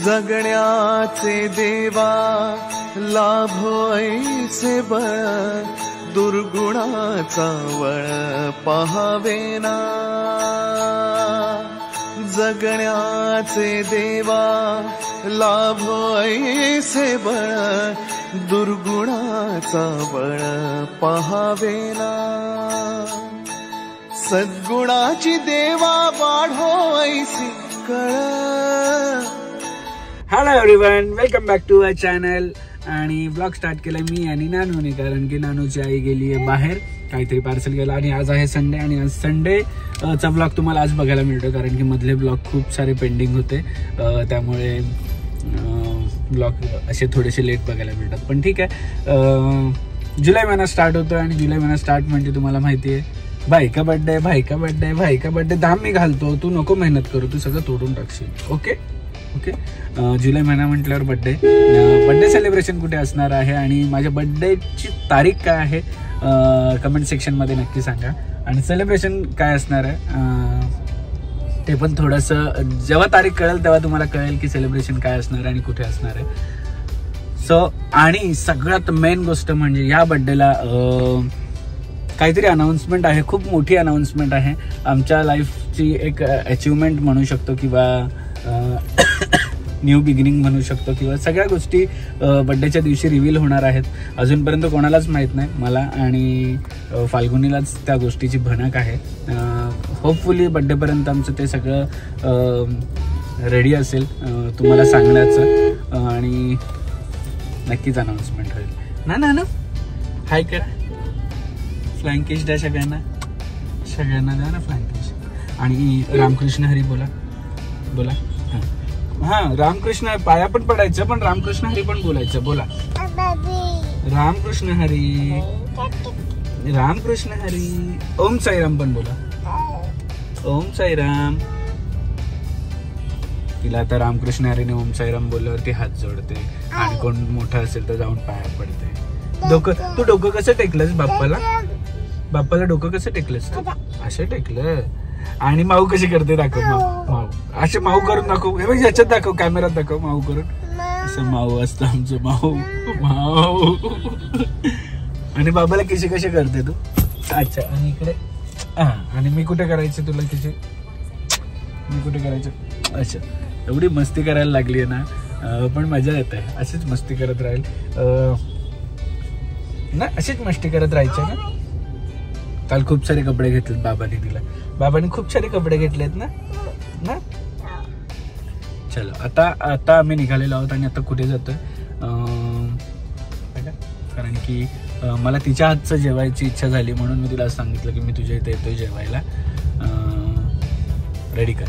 जगण्याचे देवा लाभो ऐसे बळ, दुर्गुणाचा वळ पहावेना। जगण्याचे देवा लाभो ऐसे बळ, दुर्गुणाचा बळ पहावेना। सद्गुणाची देवा वाढो ऐसी कळ। Hello everyone, welcome back to our channel. आणि ब्लॉग स्टार्ट केला मी आणि नानूने, कारण की नानूची आई गेली आहे बाहेर काहीतरी पार्सल घ्यायला। आणि आज आहे संडे, आणि आज संडे चा ब्लॉग तुम्हाला आज बघायला मिळतो, कारण की मधले ब्लॉग खूप सारे पेंडिंग होते, त्यामुळे ब्लॉग असे थोडेसे लेट बघायला मिळतात। पण ठीक आहे, जुलै महिना स्टार्ट होतो आणि जुलै महिना स्टार्ट म्हणजे तुम्हाला माहिती आहे भाई का बर्थडे, भाई का बर्थडे, भाई का बर्थडे। दाम मी घालतो, तू नको मेहनत करू, तू सगळं तोडून टाकशील। ओके ओके, जुलै महिना म्हटल्यावर बर्थडे सेलिब्रेशन कुठे असणार आहे आणि माझ्या बर्थडेची तारीख काय आहे कमेंट सेक्शनमध्ये नक्की सांगा। आणि सेलिब्रेशन काय असणार आहे ते पण थोडंसं जेव्हा तारीख कळेल तेव्हा तुम्हाला कळेल की सेलिब्रेशन काय असणार आणि कुठे असणार आहे। सो आणि सगळ्यात मेन गोष्ट म्हणजे या बर्थडेला काहीतरी अनाउन्समेंट आहे, खूप मोठी अनाउन्समेंट आहे, आमच्या लाईफची एक अचिव्हमेंट म्हणू शकतो किंवा न्यू बिगिनिंग म्हणू शकतो, किंवा सगळ्या गोष्टी बड्डेच्या दिवशी रिव्हील होणार आहेत। अजूनपर्यंत कोणालाच माहीत नाही, मला आणि फाल्गुनीलाच त्या गोष्टीची भनक आहे। होपफुली बड्डेपर्यंत आमचं ते सगळं रेडी असेल तुम्हाला सांगण्याचं, आणि नक्कीच अनाउन्समेंट होईल ना। ना हाय करा, फ्लाइंग किस द्या सगळ्यांना, सगळ्यांना द्या ना फ्लाइंग किस। आणि रामकृष्ण हरी बोला बोला। हां रामकृष्ण, पाया पण पडायचं, पण रामकृष्ण हरी पण बोलायचं। बोला रामकृष्ण हरी, रामकृष्ण हरी। ओम साईराम पण बोला, ओम साईराम। तिला आता रामकृष्ण हरीने ओम साईराम बोलल्यावरती हात जोडते, आणि कोण मोठं असेल तर जाऊन पाया पडते। डोकं, तू डोकं कसं टेकलंस बाप्पाला? बाप्पाला डोकं कसं टेकलंस? असं टेकलं। आणि माऊ कशी करते दाखव, माऊ असे माऊ करून दाखव, हे बघ याच्यात दाखव, कॅमेरात दाखव माऊ करून। असं माऊ असतं आमचं, माऊ माऊ। आणि बाबाला किशी कशी करते तू? अच्छा, आणि इकडे हा, आणि मी कुठे करायचं तुला किशी? मी कुठे करायचं? अच्छा, एवढी मस्ती करायला लागली आहे ना, पण मजा येत आहे, अशीच मस्ती करत राहील ना, अशीच मस्ती करत राहायचं ना। काल खूप सारे कपडे घेतलेत बाबांनी तिला, बाबांनी खूप सारे कपडे घेतलेत ना ना। चलो आता आम्ही निघालेलो आहोत, आणि आता कुठे जातोय कारण की मला तिच्या हातचं जेवायची इच्छा झाली, म्हणून मी तिला सांगितलं की मी तुझ्या इथे येतोय जेवायला, रेडी कर।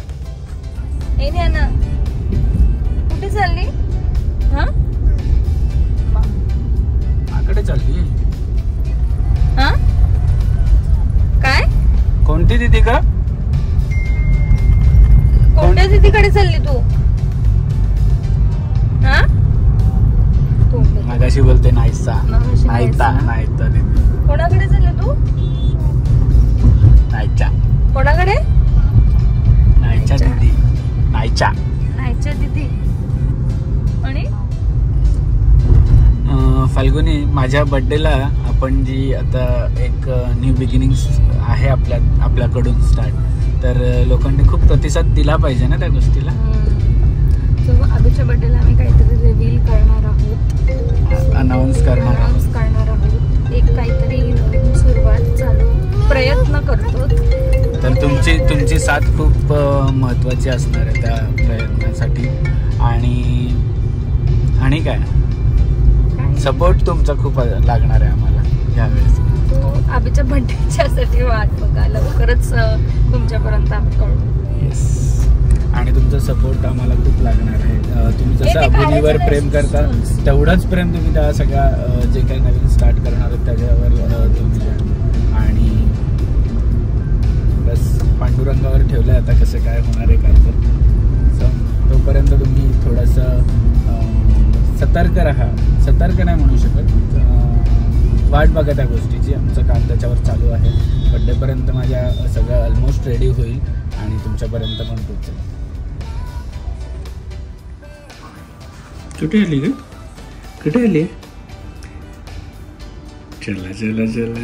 ना कुठे चालली? हा आकडे चालली? हा काय? कोणती दीदी का? कोणत्या दीदीकडे चालली तू? हा मगाशी बोलते नाहीसा, नाहीता नाहीता दीदी। कोणाकडे चालली तू? नाहीच्या। कोणाकडे? नाहीच्या दीदी, नाहीच्या दीदी। आणि फाल्गुनी, माझ्या बर्थडेला आपण जी आता एक न्यू बिगिनिंग आहे आपल्याकडून स्टार्ट, तर लोकांनी खूप प्रतिसाद दिला पाहिजे ना त्या गोष्टीला। अभिच्या बर्थडेला आम्ही काहीतरी रिव्हील करणार आहोत, अनाउन्स करणार आहोत, एक काहीतरी नवीन सुरुवात चालू प्रयत्न करतो। तर तुमची साथ खूप महत्त्वाची असणार आहे त्या प्रयत्नासाठी, आणि काय सपोर्ट तुमचा खूप लागणार आहे आम्हाला यावेळेस। तो आबीच्या बर्थडेच्यासाठी वाट बघा, लवकरच तुमच्यापर्यंत आम्ही कळू। येस, आणि तुमचा सपोर्ट आम्हाला खूप लागणार आहे। तुम्ही जसं अभिनीवर प्रेम करता तेवढंच प्रेम तुम्ही त्या सगळ्या जे काही नवीन स्टार्ट करणार आहोत त्याच्यावर तुम्ही द्या। आणि बस पांडुरंगावर ठेवलंय आता कसं काय होणार आहे काय, तर तोपर्यंत तुम्ही थोडंसं सतर्क राहा, सतर्क नाही म्हणू शकत, वाट बघा त्या गोष्टीची। आमचं काम त्याच्यावर चालू आहे, बड्डेपर्यंत माझ्या सगळं ऑलमोस्ट रेडी होईल आणि तुमच्यापर्यंत पण पोहोचेल। कुठे आली ग? कुठे आली? चला चला चला.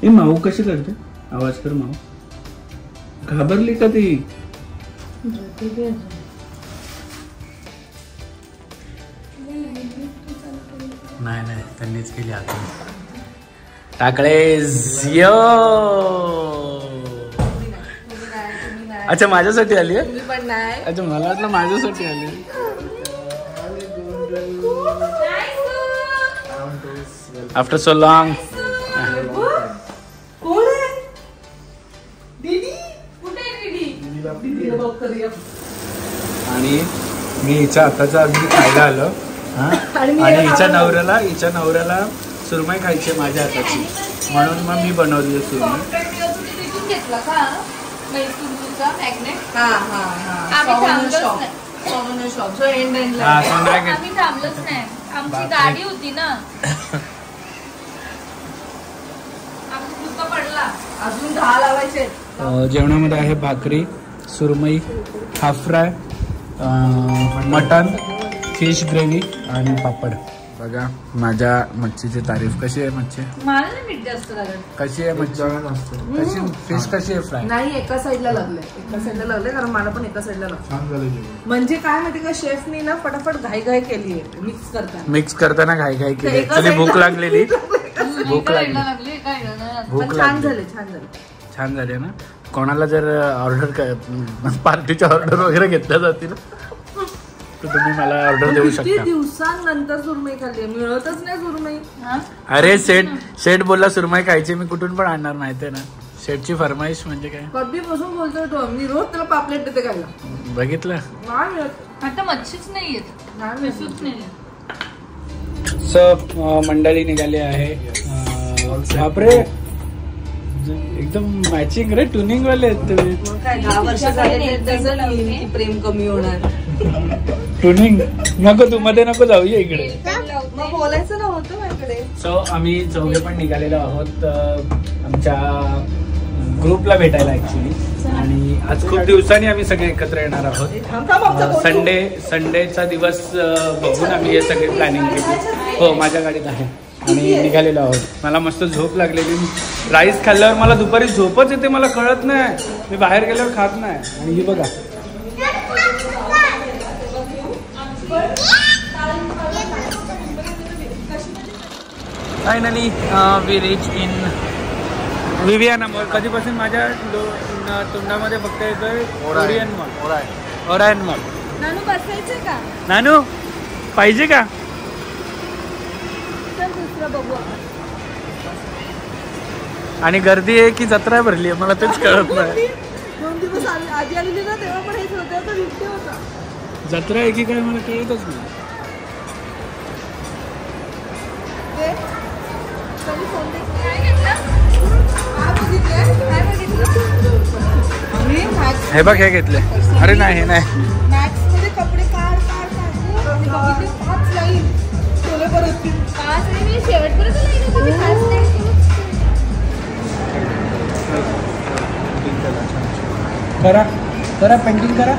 ए माऊ कशी करते? आवाज कर माऊ. घाबरली का ती? नाही नाही त्यांनीच केली आता. टाकळे यो. अच्छा माझ्यासाठी आली आहे? अच्छा मला वाटलं माझ्यासाठी आली. After so long. आणि मी हिच्या हाताचा अगदी खायला आलो. आणि हिच्या नवऱ्याला सुरमई खायची माझ्या हाताची, म्हणून मग मी बनवली सुरमई. आमची गाडी होती ना. अजून 10 लावायचे. जेवणामध्ये आहे भाकरी, सुरमई, half fry, mutton, fish gravy आणि पापड. बघा माझ्या मच्छीची तारीफ. कशी आहे मच्छी? मला नाही मीठ जास्त लागत. कशी आहे मच्छी? कशी फिश कशी आहे फ्राय? नाही एका साईडला लागले कारण मला पण एका साईडला लागलं. म्हणजे काय माहिती का शेफनी ना फटाफट घाई केली आहे मिक्स करताना घाई केली. ऍक्च्युली भूक लागलेली. भूक लागली. छान झाले ना. कोणाला जर ऑर्डर पार्टीच्या ऑर्डर वगैरे घेतल्या जातील तर तुम्ही मला ऑर्डर देऊ शकता. दिवसांनंतर सुरमई खाल्ली, मिळतच नाही सुरमई. अरे शेठ बोलला सुरमई खायची, मी कुठून पण आणणार माहितीये ना. शेठची फरमाईश म्हणजे काय? कधीपासून बोलतोय तो. मी रोज त्याला पापलेट देते खायला. बघितलं आता मच्छीच नाही येत. मंडळी निघाली आहे. बापरे एकदम मॅचिंग रे. ट्युनिंग वाले आहेत तुम्ही. 10 वर्ष झाले प्रेम कमी होणार. ट्युनिंग नको तू मध्ये नको जाऊया इकडे. मग बोलायचं नव्हतं माझ्याकडे. सो आम्ही चौघे पण निघालेलो आहोत आमच्या ग्रुपला भेटायला ऍक्च्युली. आणि आज खूप दिवसांनी आम्ही सगळे एकत्र येणार आहोत. संडेचा दिवस बघून आम्ही हे सगळे प्लॅनिंग केली. हो माझ्या गाडीत आहे. आणि निघालेलो आहोत. मला मस्त झोप लागलेली. राईस खाल्ल्यावर मला दुपारी झोपच येते, मला कळत नाही. मी बाहेर गेल्यावर खात नाही. आणि ही बघा finally we reach in Viviana mall. कधीपासून माझ्या तोंडामध्ये फक्त येतोय ओरियन मॉल. ओरायन मॉल. नानू बसायचं का? नानू पाहिजे का? बघू. आणि गर्दी आहे की जत्रा भरली आहे मला तेच कळत नाही. 2 दिवस आधी आलेली ना तेव्हा पण हेच होतं. तर इथे होता. जत्रा आहे की काय मला कळतच नाही. हे बघ हे घेतले. अरे नाही हे नाही. मॅक्स मध्ये कपडे काढ 5 लाईन सोले परत 5 मी शेवटपर्यंत करा करा पेंटिंग करा.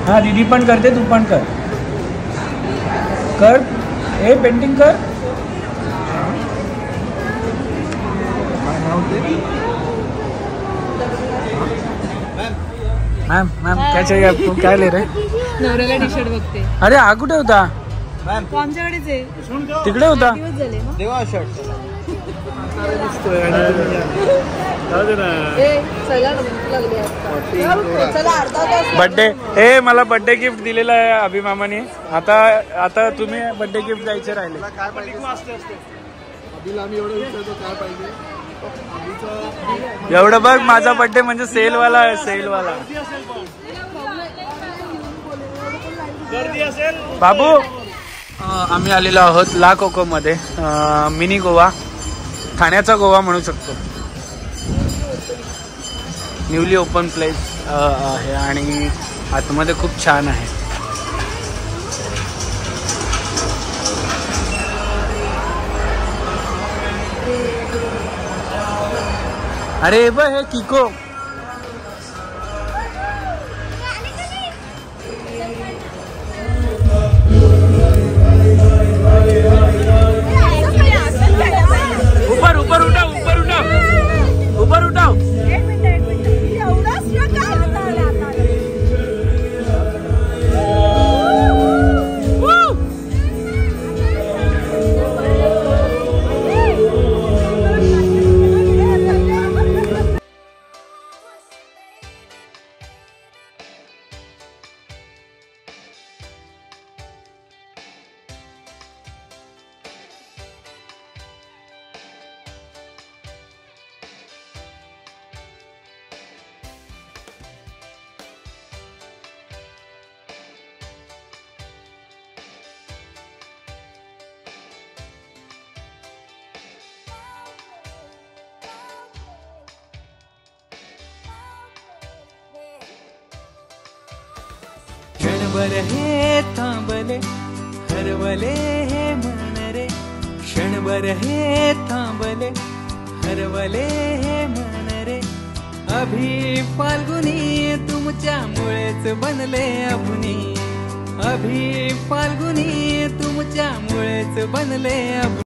हा दीदी पण करते, तू पण कर. ए पेंटिंग कर. मैम क्या चाहिए आपको? क्या ले रहे? नवऱ्याला टी शर्ट बघते. अरे हा कुठे होता? आमच्याकडेच आहे. तिकडे होता. देवा शर्ट. बर्थडे. हे मला बर्थडे गिफ्ट दिलेलं आहे अभिमामाने. आता तुम्ही बर्थडे गिफ्ट द्यायचे राहिले. काय पाहिजे? एवढं बघ माझा बर्थडे म्हणजे सेलवाला आहे. सेलवाला बाबू. आम्ही आलेलो आहोत ला कोको मध्ये. मिनी गोवा, ठाण्याचा गोवा म्हणू शकतो. न्यूली ओपन प्लेस आहे आणि आतमध्ये खूप छान आहे. अरे बघ हे किको. क्षणभर हे थांबले हरवले हे मन रे क्षणभर हे थांबले हरवले हे मन रे अभि फाल्गुनी तुमच्यामुळेच बनले अभुनी अभि फाल्गुनी तुमच्यामुळेच बनले अभुनी